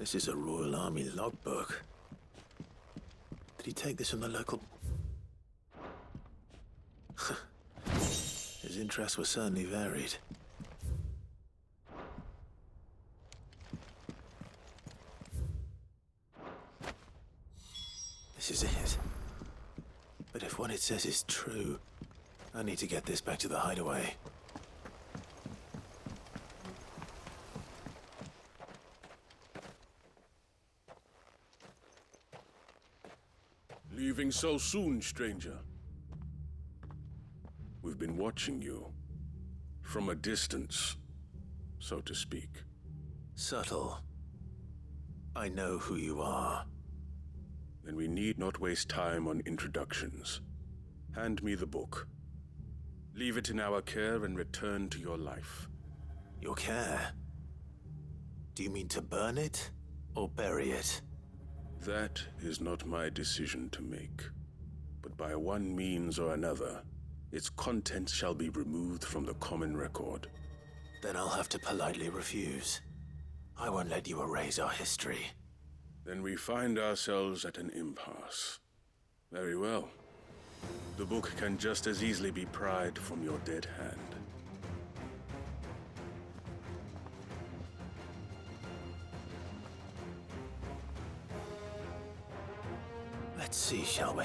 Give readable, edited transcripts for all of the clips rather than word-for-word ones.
This is a Royal Army logbook. Did he take this from the local... His interests were certainly varied. This is it. But if what it says is true, I need to get this back to the hideaway. Leaving so soon, stranger? We've been watching you. From a distance, so to speak. Subtle. I know who you are. Then we need not waste time on introductions. Hand me the book. Leave it in our care and return to your life. Your care? Do you mean to burn it or bury it? That is not my decision to make. But by one means or another, its contents shall be removed from the common record. Then I'll have to politely refuse. I won't let you erase our history. Then we find ourselves at an impasse. Very well. The book can just as easily be pried from your dead hand. Let's see, shall we?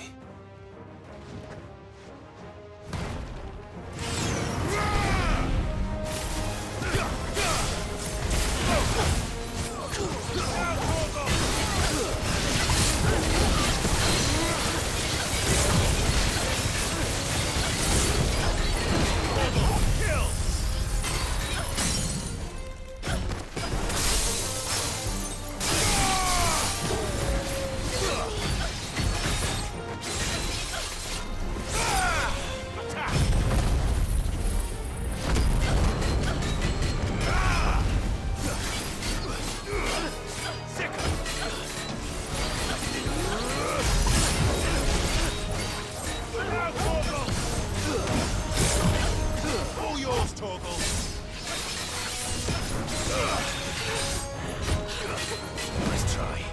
Nice try.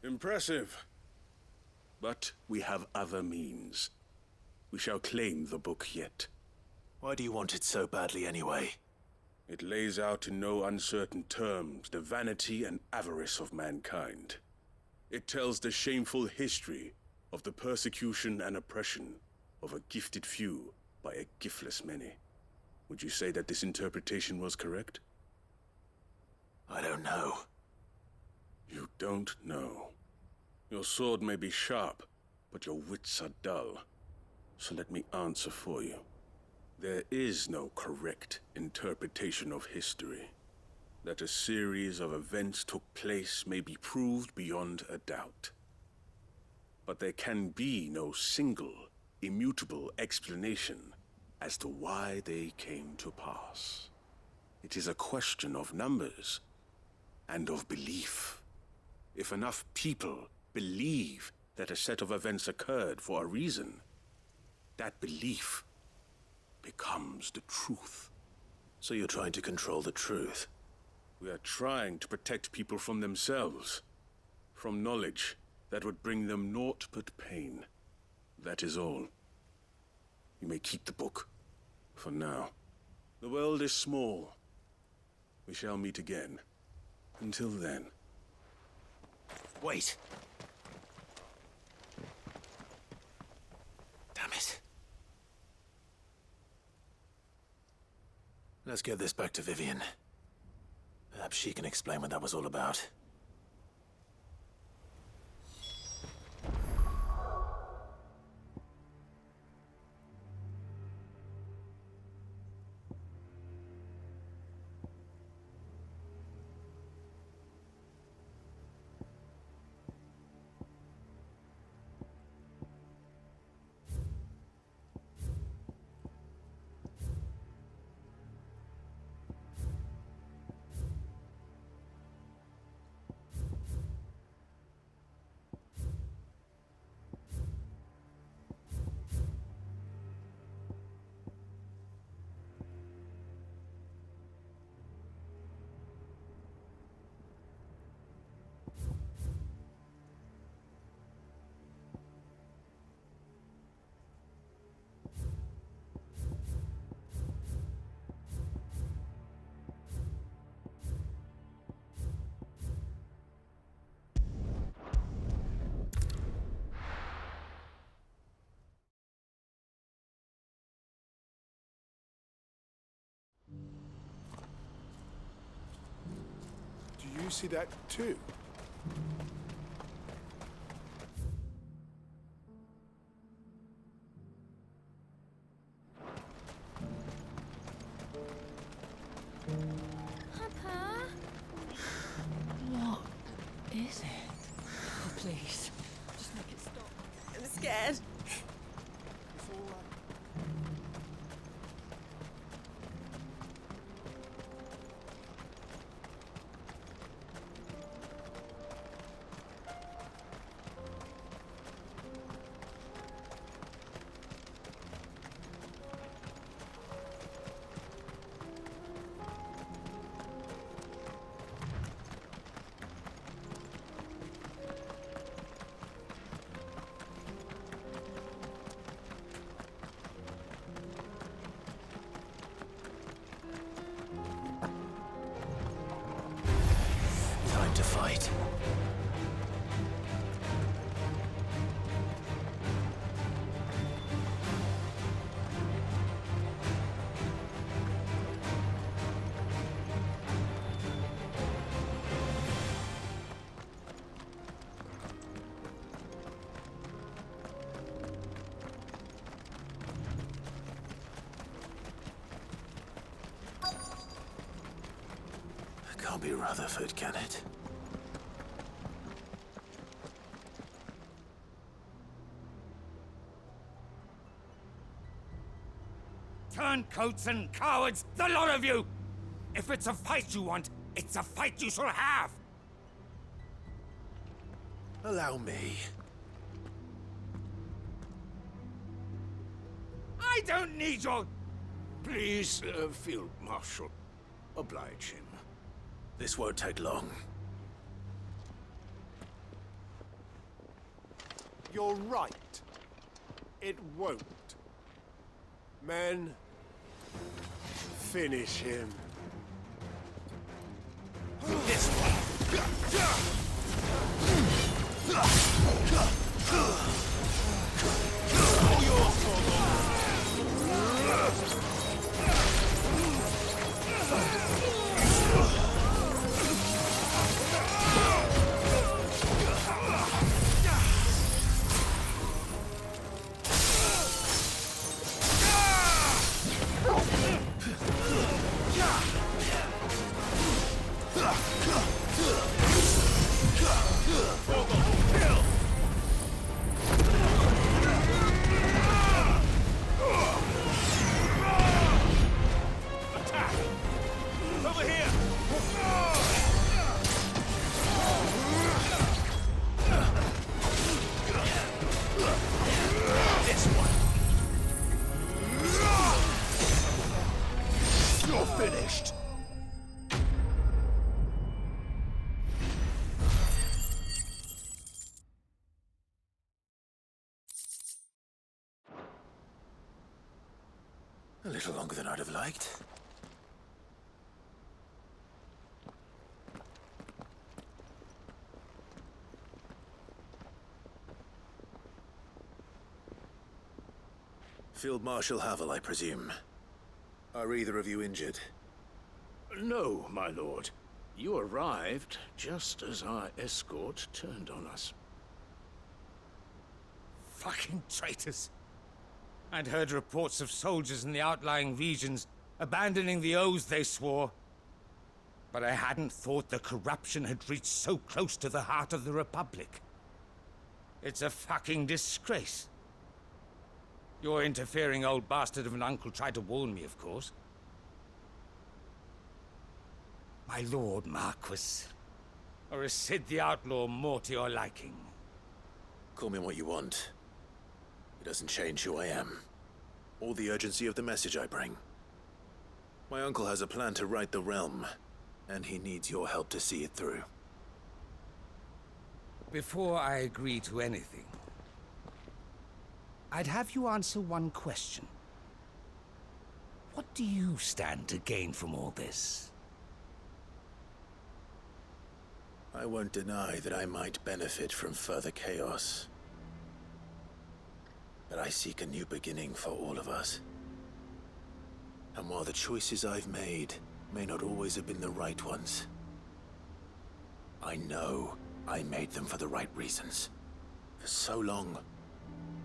Impressive. But we have other means. We shall claim the book yet. Why do you want it so badly anyway? It lays out in no uncertain terms the vanity and avarice of mankind. It tells the shameful history of the persecution and oppression of a gifted few by a giftless many. Would you say that this interpretation was correct? I don't know. You don't know. Your sword may be sharp, but your wits are dull. So let me answer for you. There is no correct interpretation of history. That a series of events took place may be proved beyond a doubt. But there can be no single, immutable explanation as to why they came to pass. It is a question of numbers and of belief. If enough people believe that a set of events occurred for a reason, that belief becomes the truth. So you're trying to control the truth? We are trying to protect people from themselves, from knowledge that would bring them naught but pain. That is all. You may keep the book, for now. The world is small. We shall meet again. Until then. Wait. Damn it. Let's get this back to Vivian. Perhaps she can explain what that was all about. see that too? Papa? What is it? Oh, please. Just make it stop. I'm scared. It's all right. Time to fight. Can't be Rutherford, can it? Turncoats and cowards, the lot of you! If it's a fight you want, it's a fight you shall have! Allow me. I don't need your... Please, Field Marshal, oblige him. This won't take long. You're right. It won't. Men, finish him. This one! You're finished. A little longer than I'd have liked. Field Marshal Havel, I presume. Are either of you injured? No, my lord. You arrived just as our escort turned on us. Fucking traitors! I'd heard reports of soldiers in the outlying regions abandoning the oaths they swore. But I hadn't thought the corruption had reached so close to the heart of the Republic. It's a fucking disgrace. Your interfering old bastard of an uncle tried to warn me, of course. My lord Marquis. Or is Sid the Outlaw more to your liking? Call me what you want. It doesn't change who I am, or the urgency of the message I bring. My uncle has a plan to right the realm, and he needs your help to see it through. Before I agree to anything, I'd have you answer one question. What do you stand to gain from all this? I won't deny that I might benefit from further chaos. But I seek a new beginning for all of us. And while the choices I've made may not always have been the right ones, I know I made them for the right reasons. For so long,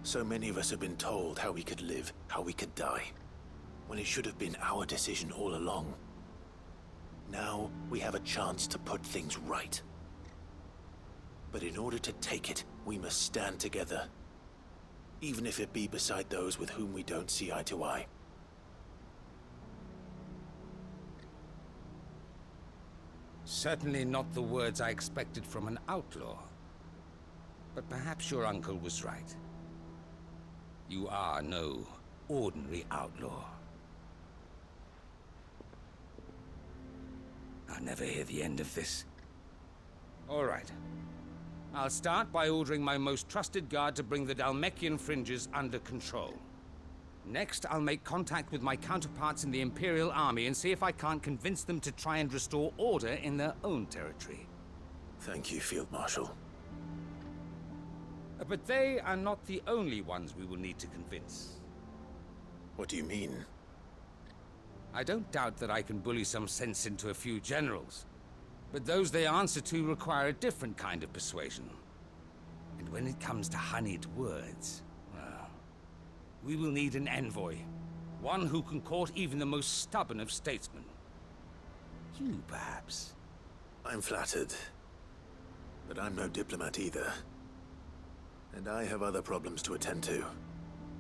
so many of us have been told how we could live, how we could die, when it should have been our decision all along. Now, we have a chance to put things right. But in order to take it, we must stand together. Even if it be beside those with whom we don't see eye to eye. Certainly not the words I expected from an outlaw. But perhaps your uncle was right. You are no ordinary outlaw. I'll never hear the end of this. All right. I'll start by ordering my most trusted guard to bring the Dalmekian fringes under control. Next, I'll make contact with my counterparts in the Imperial Army and see if I can't convince them to try and restore order in their own territory. Thank you, Field Marshal. But they are not the only ones we will need to convince. What do you mean? I don't doubt that I can bully some sense into a few generals. But those they answer to require a different kind of persuasion. And when it comes to honeyed words, well, we will need an envoy. One who can court even the most stubborn of statesmen. You, perhaps? I'm flattered. But I'm no diplomat either. And I have other problems to attend to.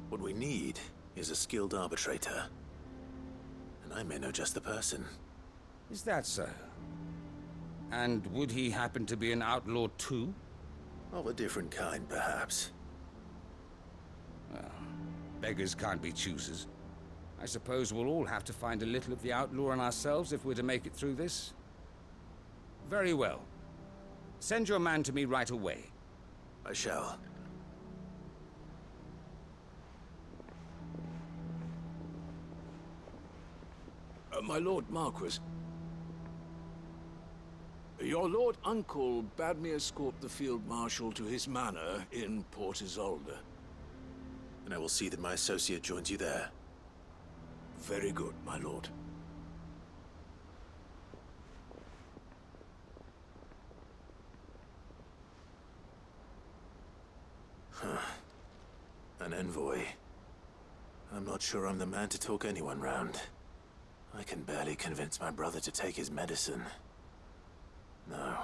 What we need is a skilled arbitrator. And I may know just the person. Is that so? And would he happen to be an outlaw too? Of a different kind, perhaps. Well, beggars can't be choosers. I suppose we'll all have to find a little of the outlaw in ourselves if we're to make it through this. Very well. Send your man to me right away. I shall. My Lord Marquis, your Lord Uncle bade me escort the Field Marshal to his manor in Port Isolde. And I will see that my associate joins you there. Very good, my lord. An envoy. I'm not sure I'm the man to talk anyone round. I can barely convince my brother to take his medicine. No.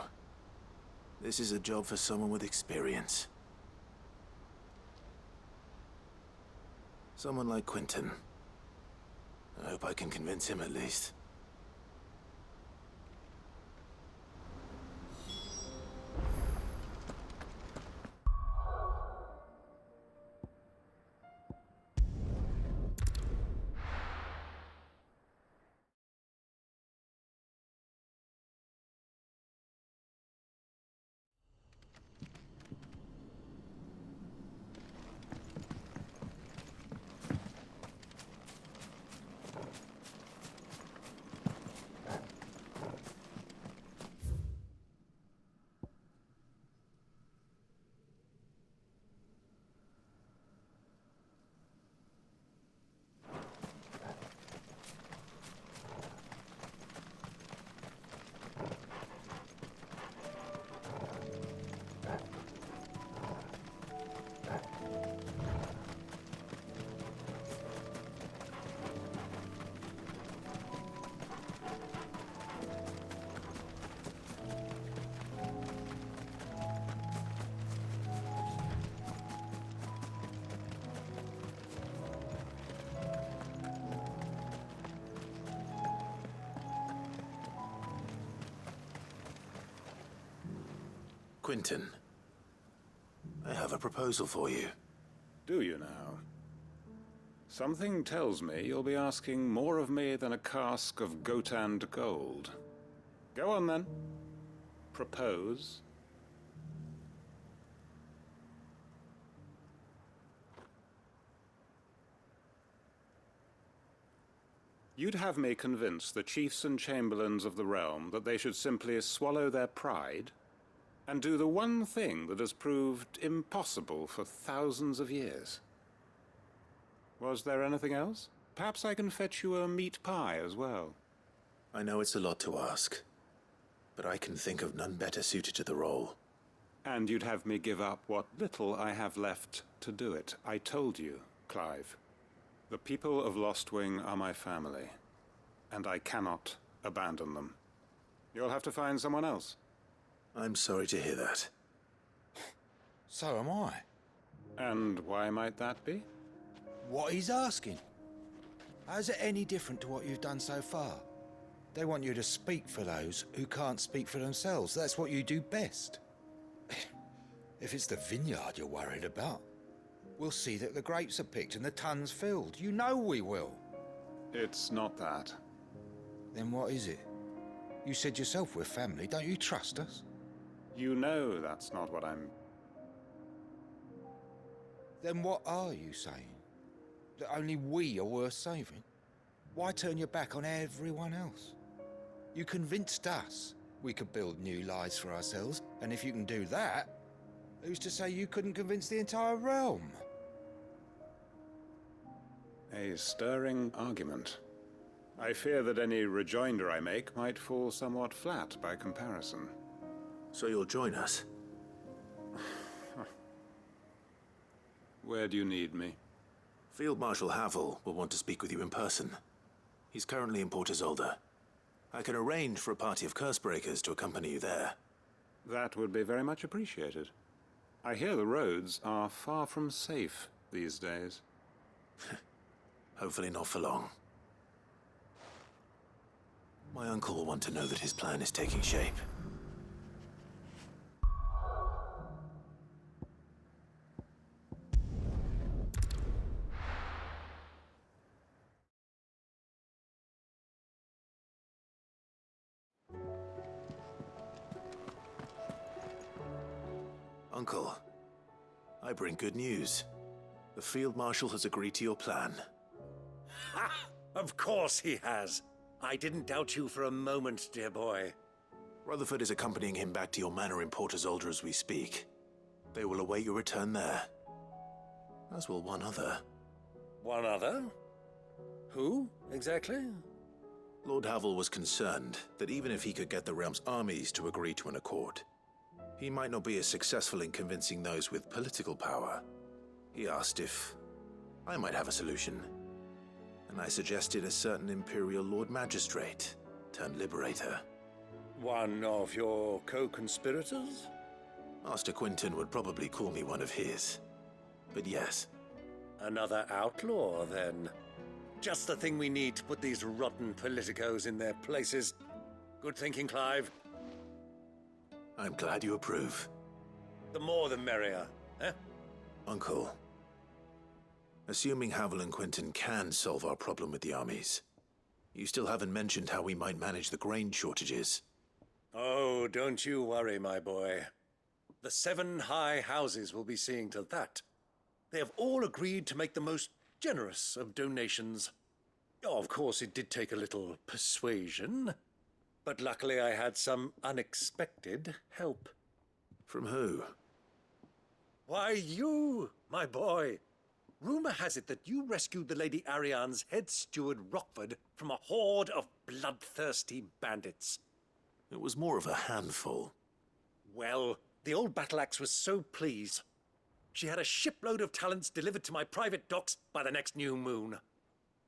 This is a job for someone with experience. Someone like Quentin. I hope I can convince him at least. Quentin, I have a proposal for you. Do you now? Something tells me you'll be asking more of me than a cask of Gotand gold. Go on then. Propose. You'd have me convince the chiefs and chamberlains of the realm that they should simply swallow their pride and do the one thing that has proved impossible for thousands of years. Was there anything else? Perhaps I can fetch you a meat pie as well. I know it's a lot to ask, but I can think of none better suited to the role. And you'd have me give up what little I have left to do it. I told you, Clive. The people of Lostwing are my family, and I cannot abandon them. You'll have to find someone else. I'm sorry to hear that. So am I. And why might that be? What he's asking. How's it any different to what you've done so far? They want you to speak for those who can't speak for themselves. That's what you do best. If it's the vineyard you're worried about, we'll see that the grapes are picked and the tons filled. You know we will. It's not that. Then what is it? You said yourself we're family. Don't you trust us? You know that's not what I'm... Then what are you saying? That only we are worth saving? Why turn your back on everyone else? You convinced us we could build new lives for ourselves, and if you can do that, who's to say you couldn't convince the entire realm? A stirring argument. I fear that any rejoinder I make might fall somewhat flat by comparison. So you'll join us? Where do you need me? Field Marshal Havel will want to speak with you in person. He's currently in Port Isolde. I can arrange for a party of Cursebreakers to accompany you there. That would be very much appreciated. I hear the roads are far from safe these days. Hopefully not for long. My uncle will want to know that his plan is taking shape. Uncle, I bring good news. The Field Marshal has agreed to your plan. Ha! Of course he has. I didn't doubt you for a moment, dear boy. Rutherford is accompanying him back to your manor in Port Isolde as we speak. They will await your return there. As will one other. One other? Who, exactly? Lord Havel was concerned that even if he could get the realm's armies to agree to an accord, he might not be as successful in convincing those with political power. He asked if I might have a solution, and I suggested a certain Imperial Lord Magistrate turned Liberator. One of your co-conspirators? Master Quinton would probably call me one of his, but yes. Another outlaw, then. Just the thing we need to put these rotten politicos in their places. Good thinking, Clive. I'm glad you approve. The more the merrier, eh? Uncle, assuming Havel and Quinton can solve our problem with the armies, you still haven't mentioned how we might manage the grain shortages. Oh, don't you worry, my boy. The 7 high houses will be seeing to that. They have all agreed to make the most generous of donations. Oh, of course, it did take a little persuasion, but luckily I had some unexpected help. From who? Why, you, my boy. Rumor has it that you rescued the Lady Ariane's head steward Rockford from a horde of bloodthirsty bandits. It was more of a handful. Well, the old battle axe was so pleased. She had a shipload of talents delivered to my private docks by the next new moon.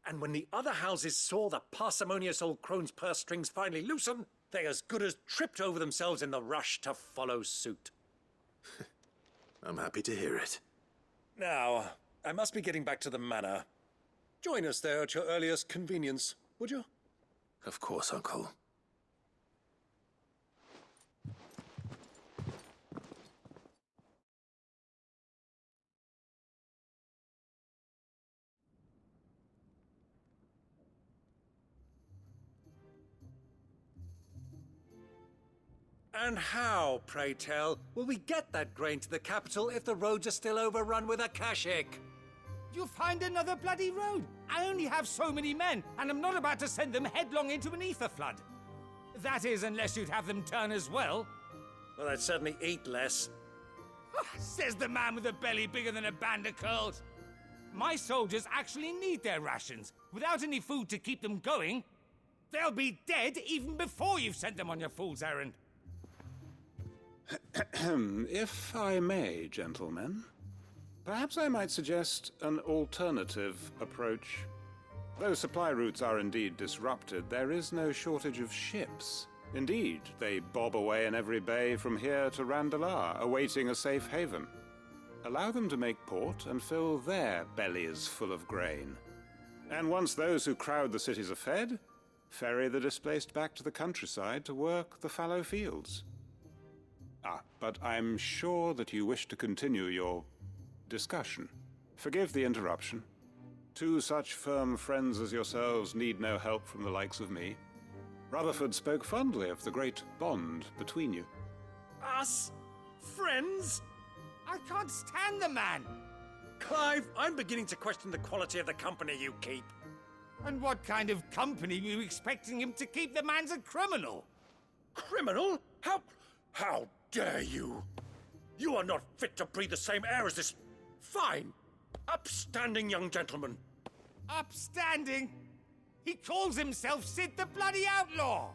And when the other houses saw the parsimonious old crone's purse strings finally loosen, they as good as tripped over themselves in the rush to follow suit. I'm happy to hear it. Now, I must be getting back to the manor. Join us there at your earliest convenience, would you? Of course, Uncle. And how, pray tell, will we get that grain to the capital if the roads are still overrun with Akashic? You'll find another bloody road. I only have so many men, and I'm not about to send them headlong into an ether flood. That is, unless you'd have them turn as well. Well, I'd certainly eat less. Says the man with a belly bigger than a band of curls. My soldiers actually need their rations. Without any food to keep them going, They'll be dead even before you've sent them on your fool's errand. If I may, gentlemen, perhaps I might suggest an alternative approach. Though supply routes are indeed disrupted, there is no shortage of ships. Indeed, they bob away in every bay from here to Randalar, awaiting a safe haven. Allow them to make port and fill their bellies full of grain. And once those who crowd the cities are fed, ferry the displaced back to the countryside to work the fallow fields. But I'm sure that you wish to continue your discussion. Forgive the interruption. Two such firm friends as yourselves need no help from the likes of me. Rutherford spoke fondly of the great bond between you. Us? Friends? I can't stand the man! Clive, I'm beginning to question the quality of the company you keep. And what kind of company were you expecting him to keep? The man's a criminal! Criminal? How dare you? You are not fit to breathe the same air as this fine, upstanding young gentleman. Upstanding? He calls himself Sid the Bloody Outlaw!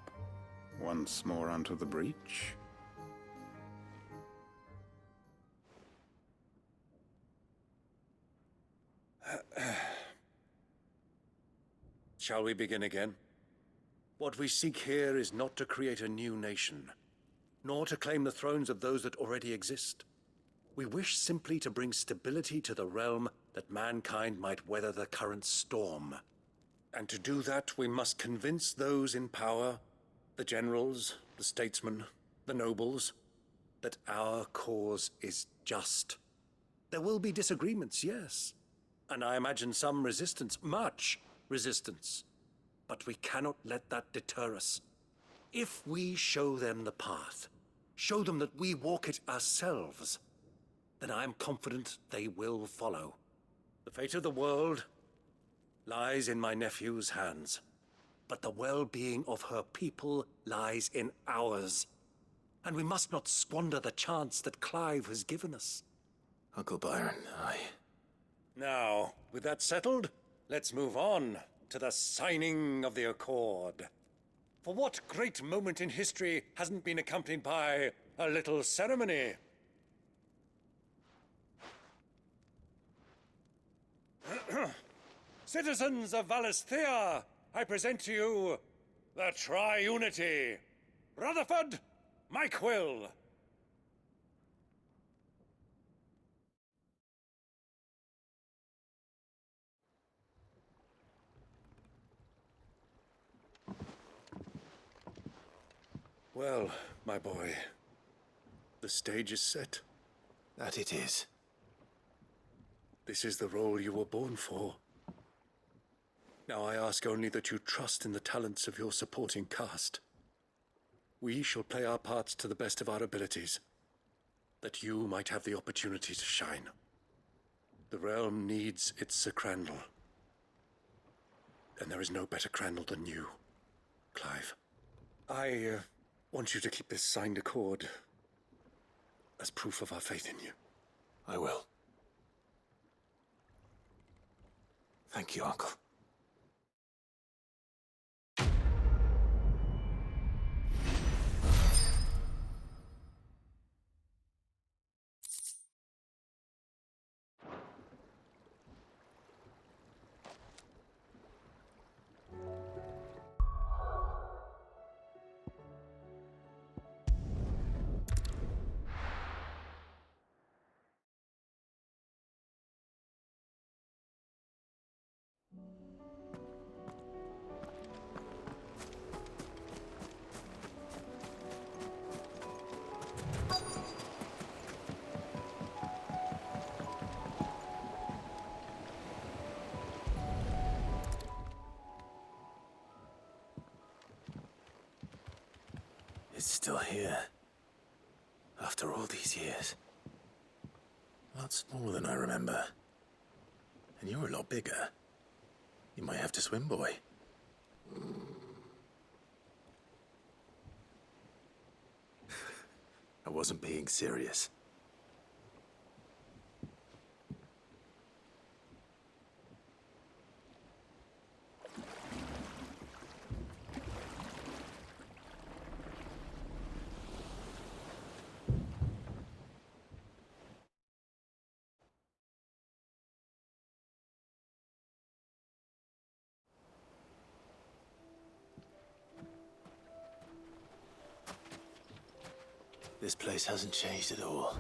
Once more onto the breach. Shall we begin again? What we seek here is not to create a new nation, nor to claim the thrones of those that already exist. We wish simply to bring stability to the realm that mankind might weather the current storm. And to do that, we must convince those in power, the generals, the statesmen, the nobles, that our cause is just. There will be disagreements, yes, and I imagine some resistance, much resistance. But we cannot let that deter us. If we show them the path, show them that we walk it ourselves, then I am confident they will follow. The fate of the world lies in my nephew's hands, but the well-being of her people lies in ours. And we must not squander the chance that Clive has given us. Uncle Byron, Now, with that settled, let's move on to the signing of the Accord. For what great moment in history hasn't been accompanied by a little ceremony? Citizens of Valisthea, I present to you the Triunity. Rutherford, Mike Will. Well, my boy, the stage is set. that it is. This is the role you were born for. Now I ask only that you trust in the talents of your supporting cast. We shall play our parts to the best of our abilities, that you might have the opportunity to shine. The realm needs its Sir Crandall, and there is no better Crandall than you, Clive. I want you to keep this signed accord as proof of our faith in you. I will. Thank you, Uncle. It's still here. After all these years. A lot smaller than I remember. And you're a lot bigger. You might have to swim, boy. I wasn't being serious. This place hasn't changed at all.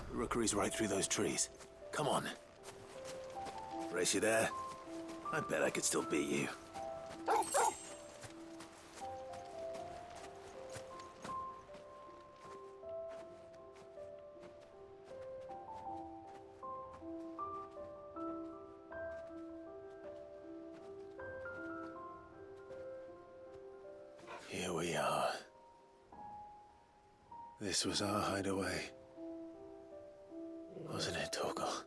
The rookery's right through those trees. Come on. Race you there? I bet I could still beat you. Here we are. This was our hideaway. Wasn't it, Torgal?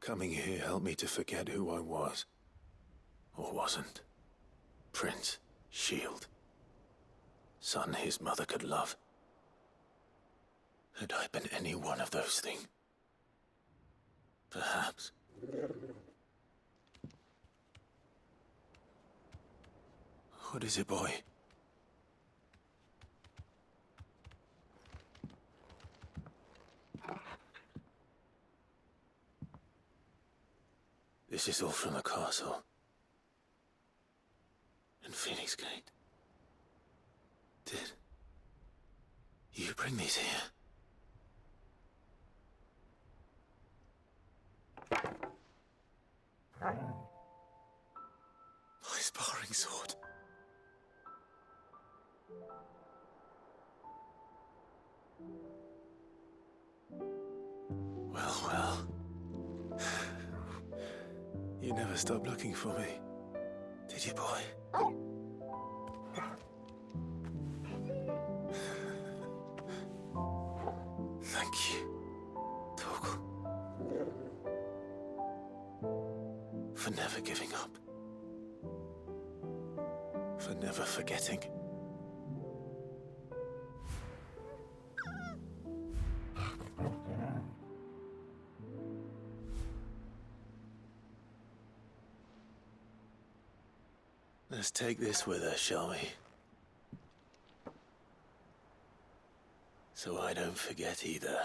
Coming here helped me to forget who I was. Or wasn't. Prince, shield. Son his mother could love. Had I been any one of those things? Perhaps. What is it, boy? This is all from the castle. And Phoenix Gate. Did you bring these here? My sparring sword. Well. You never stopped looking for me, did you, boy? Thank you, Torgal. For never giving up. For never forgetting. Let's take this with us, shall we? So I don't forget either.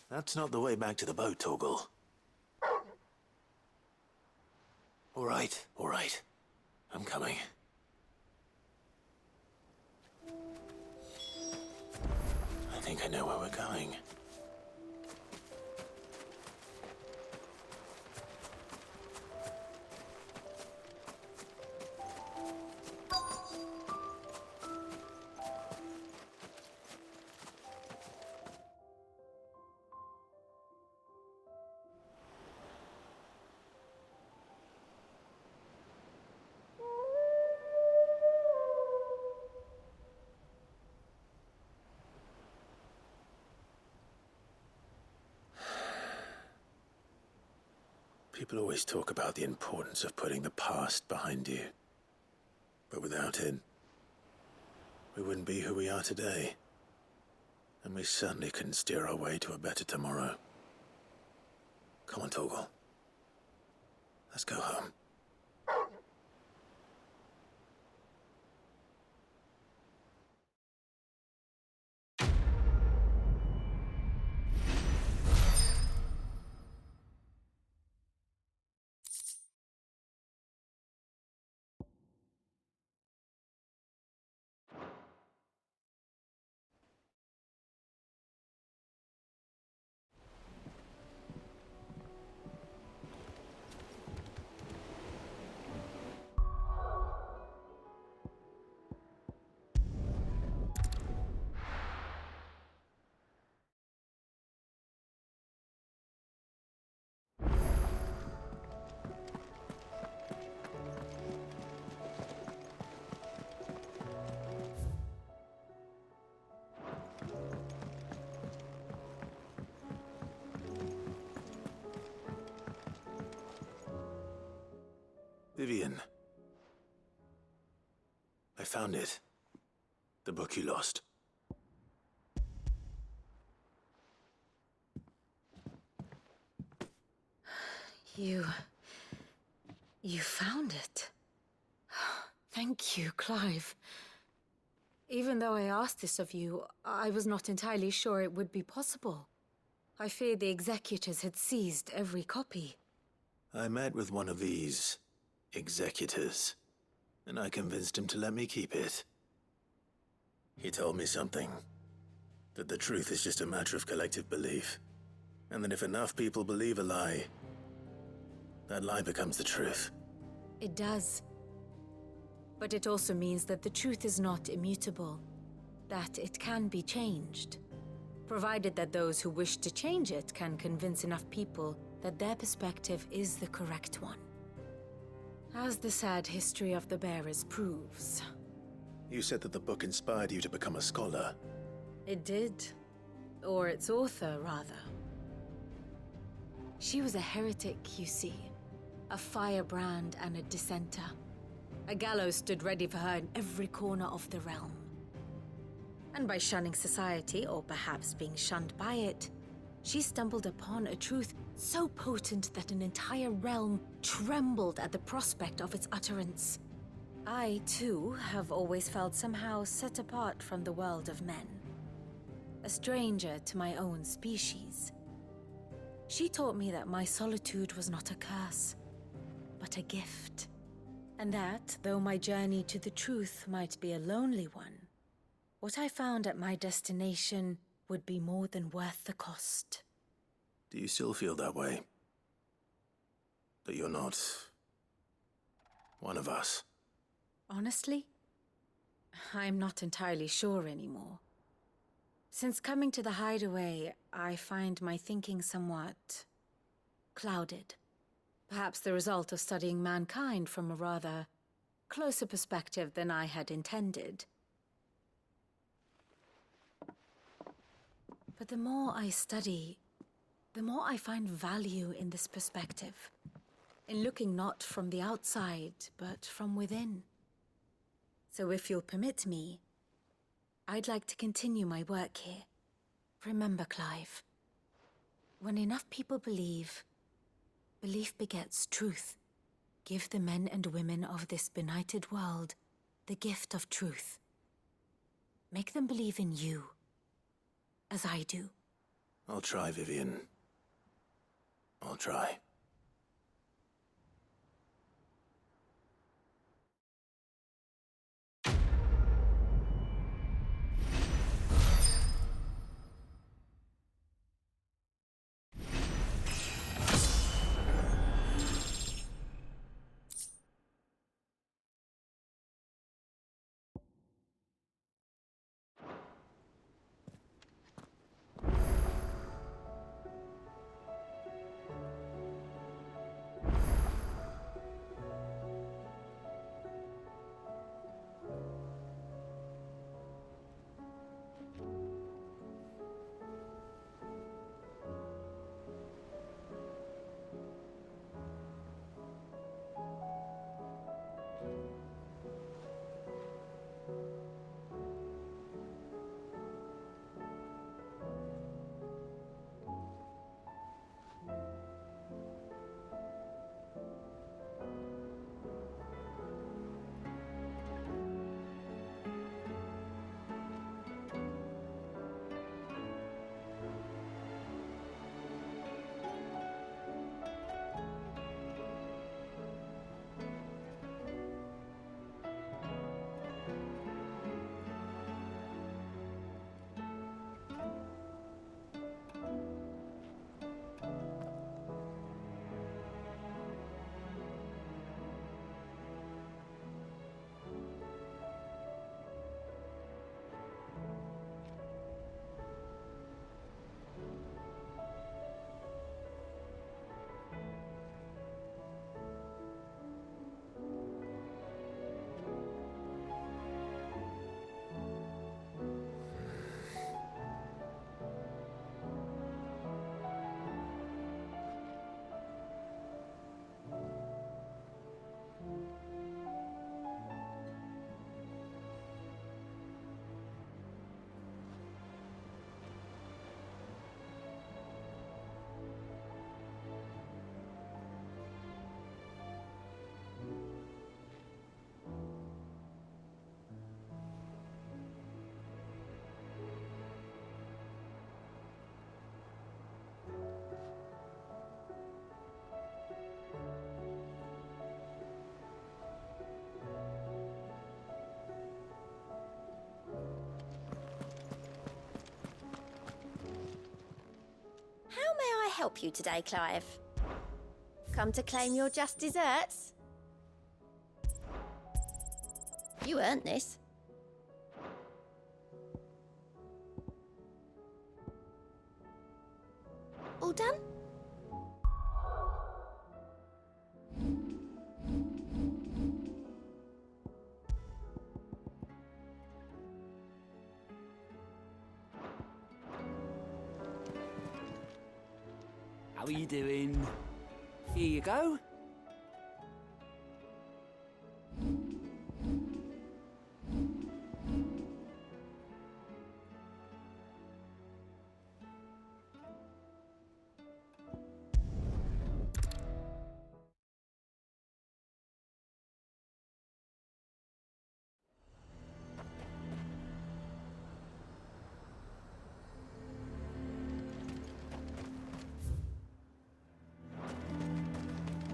That's not the way back to the boat, Torgal. All right. I'm coming. I think I know where we're going. People always talk about the importance of putting the past behind you. But without it, we wouldn't be who we are today. And we certainly couldn't steer our way to a better tomorrow. Come on, Torgal. Let's go home. Vivian. I found it. The book you lost. You found it. Thank you, Clive. Even though I asked this of you, I was not entirely sure it would be possible. I feared the executors had seized every copy. I met with one of these executors, and I convinced him to let me keep it. He told me something. That the truth is just a matter of collective belief. And that if enough people believe a lie, that lie becomes the truth. It does. But it also means that the truth is not immutable. That it can be changed. Provided that those who wish to change it can convince enough people that their perspective is the correct one. As the sad history of the bearers proves. You said that the book inspired you to become a scholar. It did. Or its author, rather. She was a heretic, you see. A firebrand and a dissenter. A gallows stood ready for her in every corner of the realm. And by shunning society, or perhaps being shunned by it, she stumbled upon a truth so potent that an entire realm trembled at the prospect of its utterance. I, too, have always felt somehow set apart from the world of men. A stranger to my own species. She taught me that my solitude was not a curse, but a gift. And that, though my journey to the truth might be a lonely one, what I found at my destination would be more than worth the cost. Do you still feel that way? That you're not one of us? Honestly, I'm not entirely sure anymore. Since coming to the hideaway, I find my thinking somewhat clouded. Perhaps the result of studying mankind from a rather closer perspective than I had intended. But the more I study, the more I find value in this perspective. In looking not from the outside, but from within. So if you'll permit me, I'd like to continue my work here. Remember, Clive, when enough people believe, belief begets truth. Give the men and women of this benighted world the gift of truth. Make them believe in you, as I do. I'll try, Vivian. I'll try. help you today, Clive? Come to claim your just desserts? You earned this. All done? How are you doing? Here you go.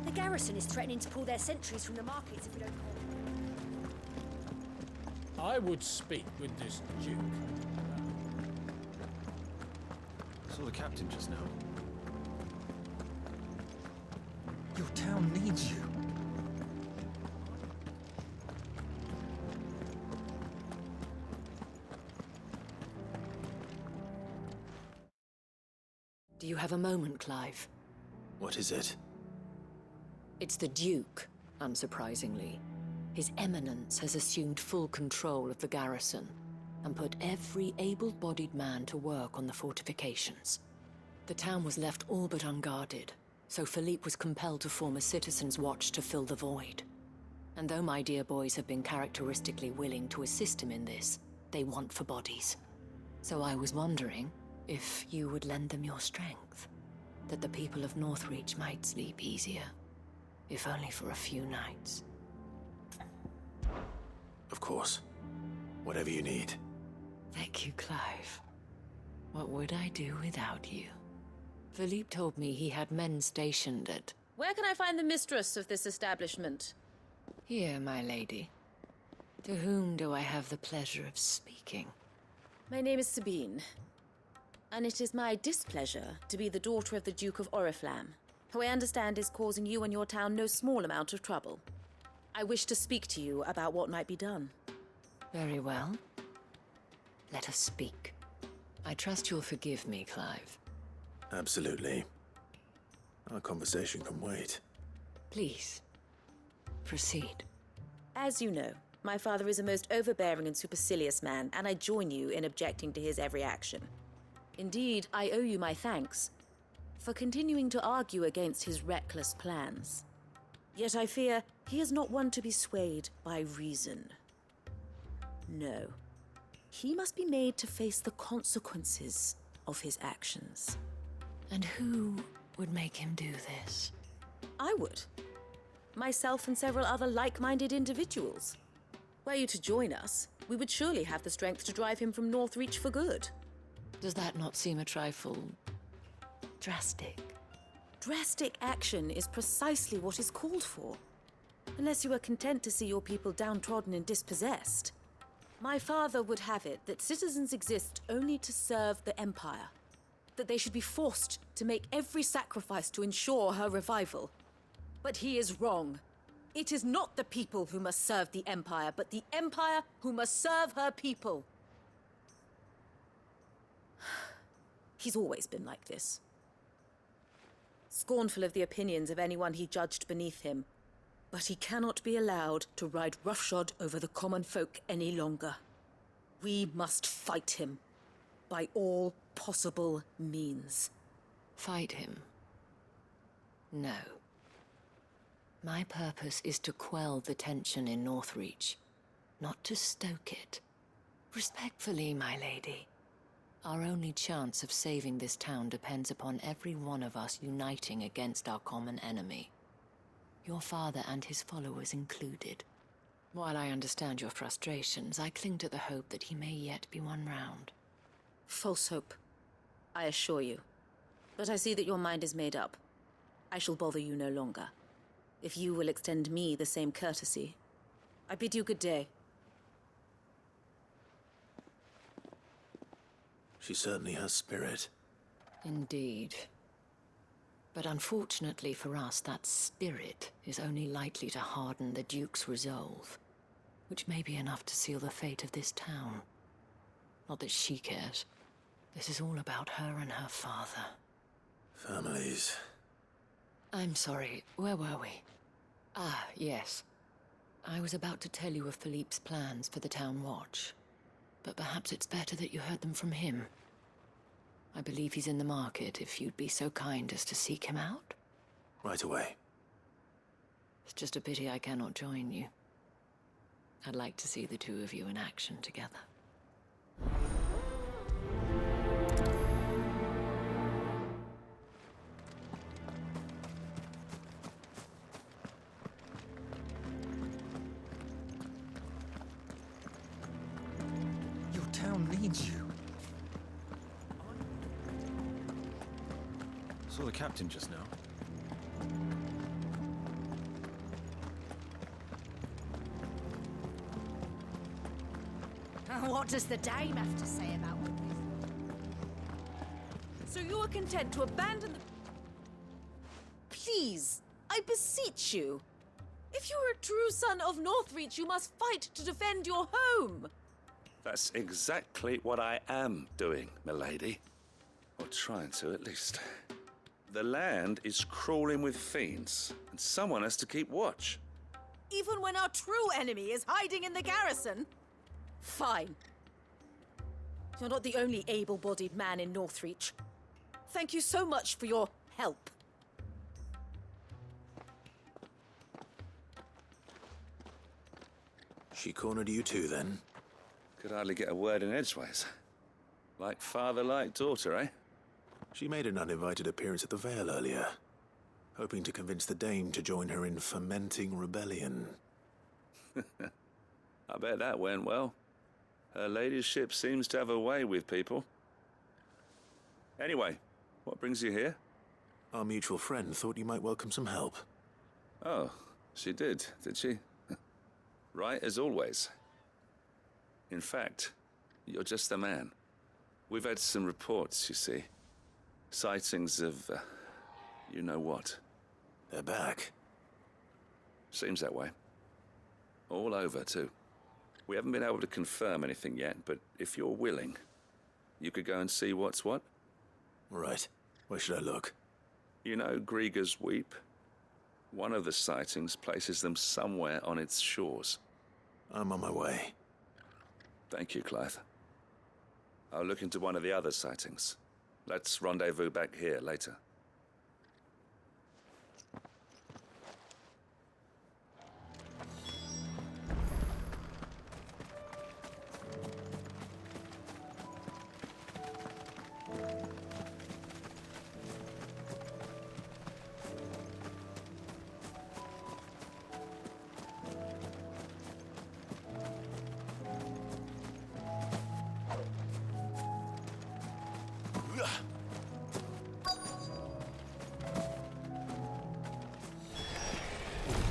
The garrison is threatening to pull their sentries from the markets if we don't call. I would speak with this Duke. I saw the captain just now. Your town needs you. Do you have a moment, Clive? What is it? It's the Duke, unsurprisingly. His Eminence has assumed full control of the garrison and put every able-bodied man to work on the fortifications. The town was left all but unguarded, so Philippe was compelled to form a citizens' watch to fill the void. And though my dear boys have been characteristically willing to assist him in this, they want for bodies. So I was wondering if you would lend them your strength, that the people of Northreach might sleep easier, if only for a few nights. Of course. Whatever you need. Thank you, Clive. What would I do without you? Philippe told me he had men stationed at... Where can I find the mistress of this establishment? Here, my lady. To whom do I have the pleasure of speaking? My name is Sabine, and it is my displeasure to be the daughter of the Duke of Oriflamme, who I understand is causing you and your town no small amount of trouble. I wish to speak to you about what might be done. Very well. Let us speak. I trust you'll forgive me, Clive. Absolutely. Our conversation can wait. Please, proceed. As you know, my father is a most overbearing and supercilious man, and I join you in objecting to his every action. Indeed, I owe you my thanks for continuing to argue against his reckless plans. Yet I fear he is not one to be swayed by reason. No. He must be made to face the consequences of his actions. And who would make him do this? I would. Myself and several other like-minded individuals. Were you to join us, we would surely have the strength to drive him from Northreach for good. Does that not seem a trifle... drastic? Drastic action is precisely what is called for. Unless you are content to see your people downtrodden and dispossessed. My father would have it that citizens exist only to serve the Empire. That they should be forced to make every sacrifice to ensure her revival. But he is wrong. It is not the people who must serve the Empire, but the Empire who must serve her people. He's always been like this. Scornful of the opinions of anyone he judged beneath him. But he cannot be allowed to ride roughshod over the common folk any longer. We must fight him. By all possible means. Fight him? No. My purpose is to quell the tension in Northreach, not to stoke it. Respectfully, my lady. Our only chance of saving this town depends upon every one of us uniting against our common enemy. Your father and his followers included. While I understand your frustrations, I cling to the hope that he may yet be won round. False hope, I assure you. But I see that your mind is made up. I shall bother you no longer. If you will extend me the same courtesy, I bid you good day. She certainly has spirit. Indeed. But unfortunately for us, that spirit is only likely to harden the Duke's resolve, which may be enough to seal the fate of this town. Not that she cares. This is all about her and her father. Families. I'm sorry, where were we? Ah, yes. I was about to tell you of Philippe's plans for the town watch, but perhaps it's better that you heard them from him. I believe he's in the market, if you'd be so kind as to seek him out. Right away. It's just a pity I cannot join you. I'd like to see the two of you in action together. Your town needs you. Saw the captain just now. What does the dame have to say about all this? So you are content to abandon the... Please, I beseech you. If you are a true son of Northreach, you must fight to defend your home. That's exactly what I am doing, milady. Or trying to, at least. The land is crawling with fiends, and someone has to keep watch. Even when our true enemy is hiding in the garrison? Fine. You're not the only able-bodied man in Northreach. Thank you so much for your help. She cornered you too, then? Could hardly get a word in edgeways. Like father, like daughter, eh? She made an uninvited appearance at the Vale earlier, hoping to convince the Dame to join her in fomenting rebellion. I bet that went well. Her ladyship seems to have a way with people. Anyway, what brings you here? Our mutual friend thought you might welcome some help. Oh, she did she? Right as always. In fact, you're just the man. We've had some reports, you see. Sightings of, you know what. They're back. Seems that way. All over, too. We haven't been able to confirm anything yet, but if you're willing, you could go and see what's what. Right. Where should I look? You know Grieger's Weep? One of the sightings places them somewhere on its shores. I'm on my way. Thank you, Clive. I'll look into one of the other sightings. Let's rendezvous back here later.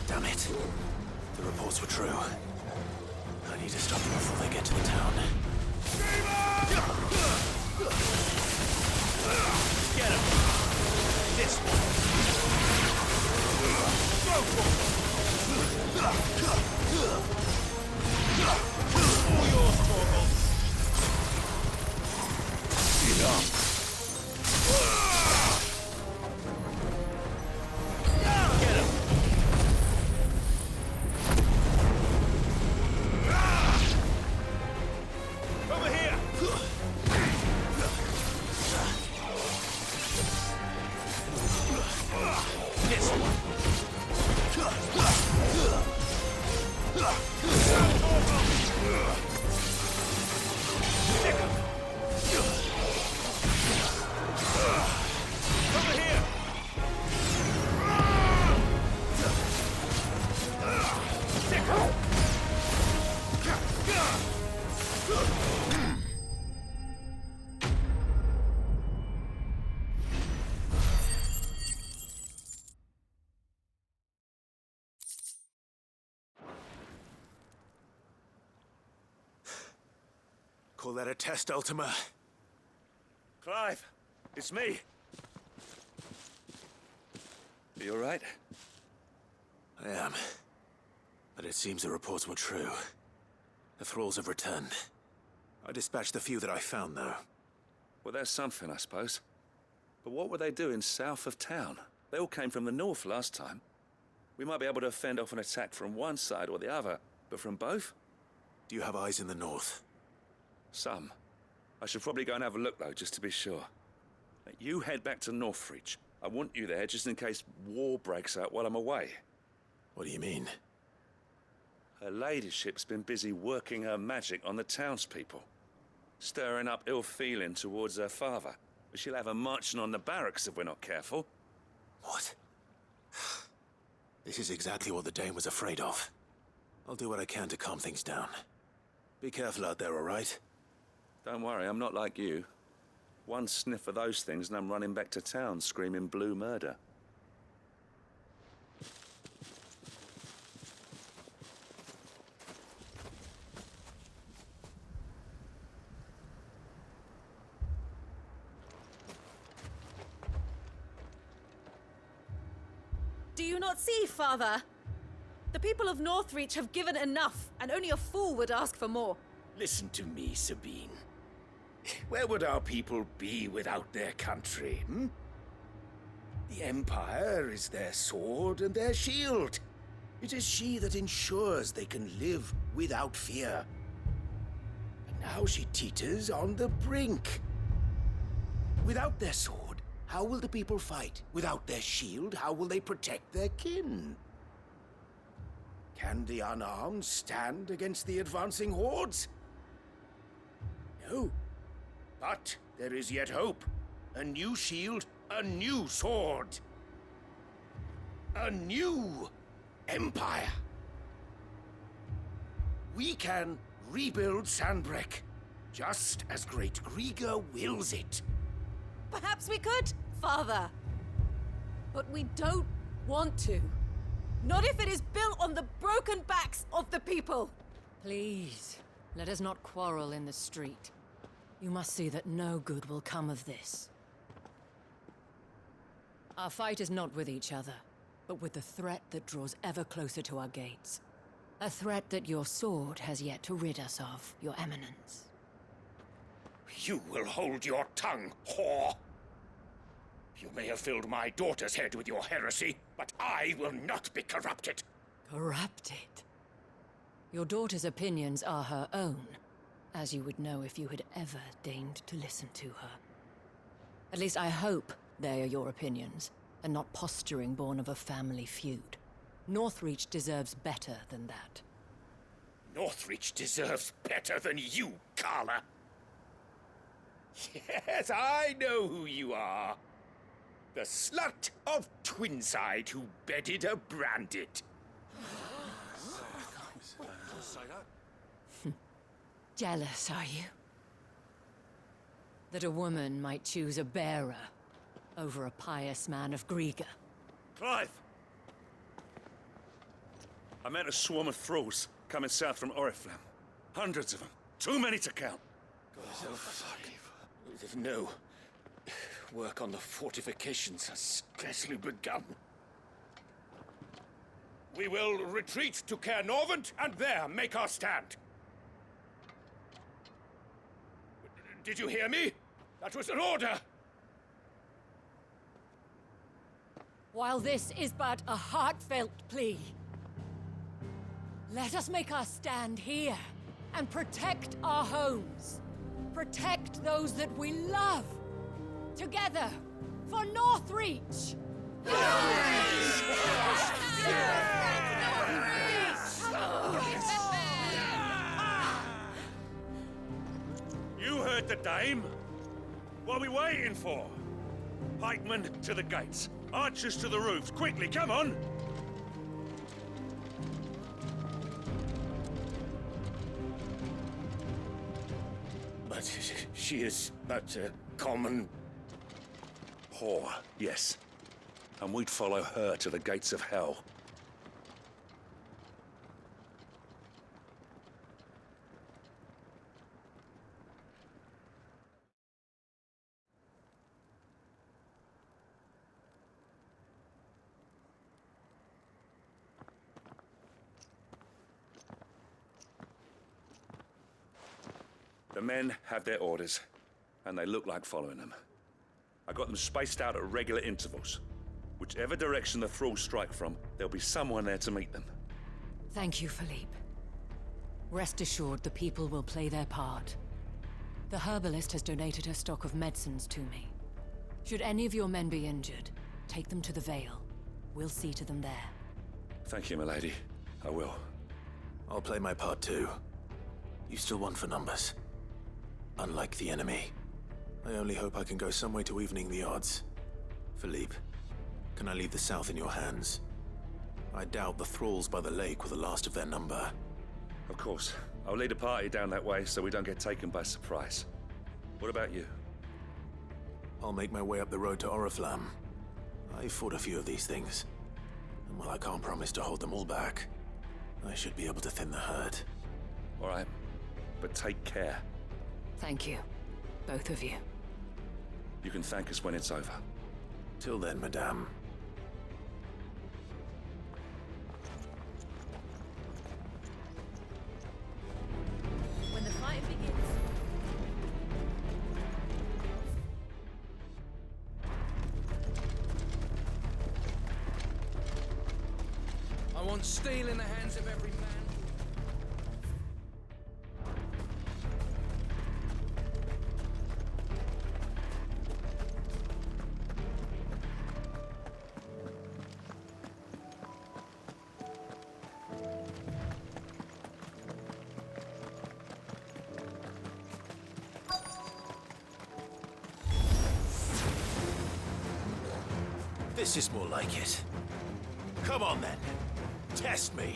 Damn it. The reports were true. I need to stop them before they get to the town. Get him! This one! Go for it! All yours, Torgal! Get up! Get him! Over here! This one! Over here! Call that a test, Ultima? Clive, it's me. You all right? I am. But it seems the reports were true. The thralls have returned. I dispatched the few that I found, though. Well, that's something, I suppose. But what were they doing south of town? They all came from the north last time. We might be able to fend off an attack from one side or the other, but from both? Do you have eyes in the north? Some. I should probably go and have a look, though, just to be sure. You head back to Northreach. I want you there just in case war breaks out while I'm away. What do you mean? Her ladyship's been busy working her magic on the townspeople, stirring up ill feeling towards her father. She'll have her marching on the barracks if we're not careful. What? This is exactly what the Dane was afraid of. I'll do what I can to calm things down. Be careful out there, all right? Don't worry, I'm not like you. One sniff of those things and I'm running back to town screaming blue murder. Do you not see, Father? The people of Northreach have given enough, and only a fool would ask for more. Listen to me, Sabine. Where would our people be without their country, hmm? The Empire is their sword and their shield. It is she that ensures they can live without fear. And now she teeters on the brink. Without their sword, how will the people fight? Without their shield, how will they protect their kin? Can the unarmed stand against the advancing hordes? No. But there is yet hope. A new shield, a new sword. A new empire. We can rebuild Sandbreck, just as Great Grieger wills it. Perhaps we could, Father. But we don't want to. Not if it is built on the broken backs of the people. Please, let us not quarrel in the street. You must see that no good will come of this. Our fight is not with each other, but with the threat that draws ever closer to our gates. A threat that your sword has yet to rid us of, Your Eminence. You will hold your tongue, whore! You may have filled my daughter's head with your heresy, but I will not be corrupted. Corrupted? Your daughter's opinions are her own, as you would know if you had ever deigned to listen to her. At least I hope they are your opinions, and not posturing born of a family feud. Northreach deserves better than that. Northreach deserves better than you, Carla. Yes, I know who you are. The slut of Twinside who bedded a Branded. Jealous, are you? That a woman might choose a bearer over a pious man of Grieger. Clive! I met a swarm of thralls coming south from Oriflamme. Hundreds of them. Too many to count. Oh, fuck. No. Work on the fortifications has scarcely begun. We will retreat to Caer Norvent and there make our stand. Did you hear me? That was an order! While this is but a heartfelt plea, let us make our stand here and protect our homes. Protect those that we love. Together, for Northreach! You heard the dame. What are we waiting for? Pikemen to the gates. Archers to the roofs. Quickly, come on! But she is but a common... whore, yes. And we'd follow her to the gates of hell. The men have their orders, and they look like following them. I got them spaced out at regular intervals. Whichever direction the thralls strike from, there'll be someone there to meet them. Thank you, Philippe. Rest assured the people will play their part. The herbalist has donated her stock of medicines to me. Should any of your men be injured, take them to the Vale. We'll see to them there. Thank you, milady. I will. I'll play my part too. You still won for numbers. Unlike the enemy. I only hope I can go some way to evening the odds. Philippe, can I leave the South in your hands? I doubt the thralls by the lake were the last of their number. Of course. I'll lead a party down that way so we don't get taken by surprise. What about you? I'll make my way up the road to Oriflamme. I fought a few of these things. And while I can't promise to hold them all back, I should be able to thin the herd. All right. But take care. Thank you. Both of you. You can thank us when it's over. Till then, madame. When the fight begins. I want steel in the hands of every man. This is more like it. Come on then. Test me.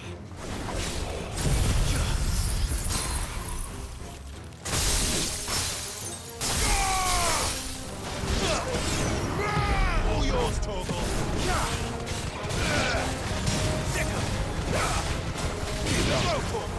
All yours, Torgal. Go, Torgal.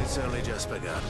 It's only just begun.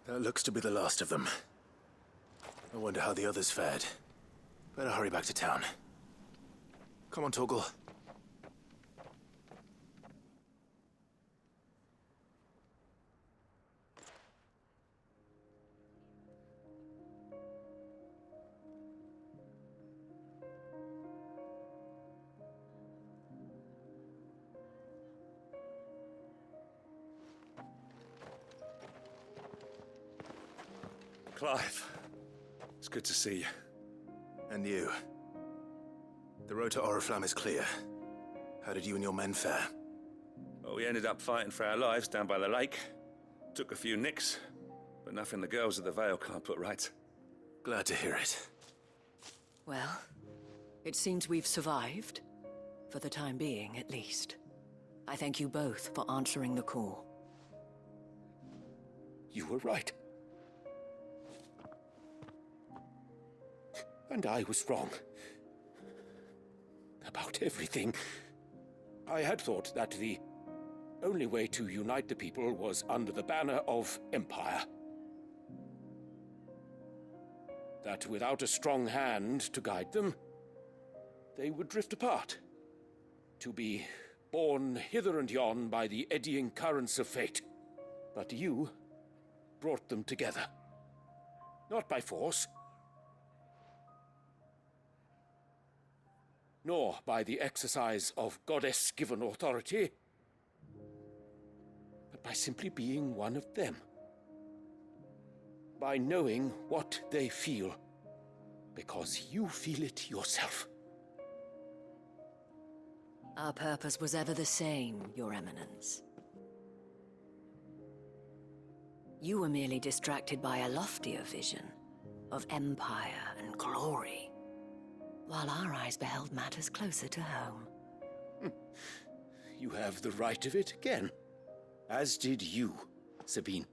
That looks to be the last of them. I wonder how the others fared. Better hurry back to town. Come on, Torgal. Clive, it's good to see you. And you. The road to Oriflamme is clear. How did you and your men fare? Well, we ended up fighting for our lives down by the lake. Took a few nicks, but nothing the girls of the Vale can't put right. Glad to hear it. Well, it seems we've survived. For the time being, at least. I thank you both for answering the call. You were right. And I was wrong. About everything. I had thought that the only way to unite the people was under the banner of Empire. That without a strong hand to guide them, they would drift apart. To be borne hither and yon by the eddying currents of fate. But you brought them together. Not by force, nor by the exercise of goddess-given authority, but by simply being one of them. By knowing what they feel, because you feel it yourself. Our purpose was ever the same, Your Eminence. You were merely distracted by a loftier vision of empire and glory, while our eyes beheld matters closer to home. You have the right of it again. As did you, Sabine.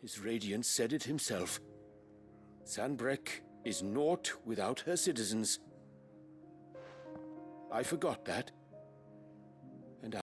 His radiance said it himself. Sanbreque is naught without her citizens. I forgot that.